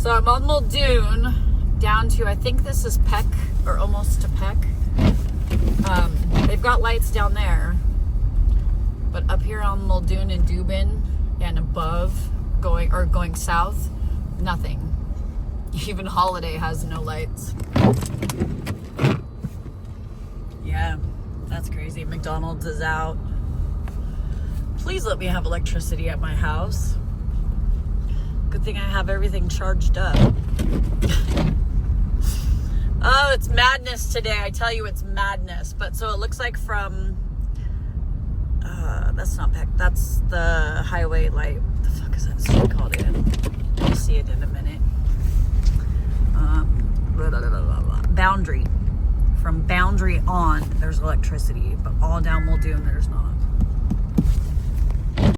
So I'm on Muldoon, down to, I think this is Peck, or almost to Peck. They've got lights down there, but up here on Muldoon and Dubin and above, going south, nothing. Even Holiday has no lights. Yeah, that's crazy. McDonald's is out. Please let me have electricity at my house. Good thing I have everything charged up. Oh, it's madness today. I tell you, it's madness. But so it looks like from, that's not Peck. That's the highway light. What the fuck is that street called again? You'll see it in a minute. Boundary. From Boundary on, there's electricity. But all down Muldoon, there's not.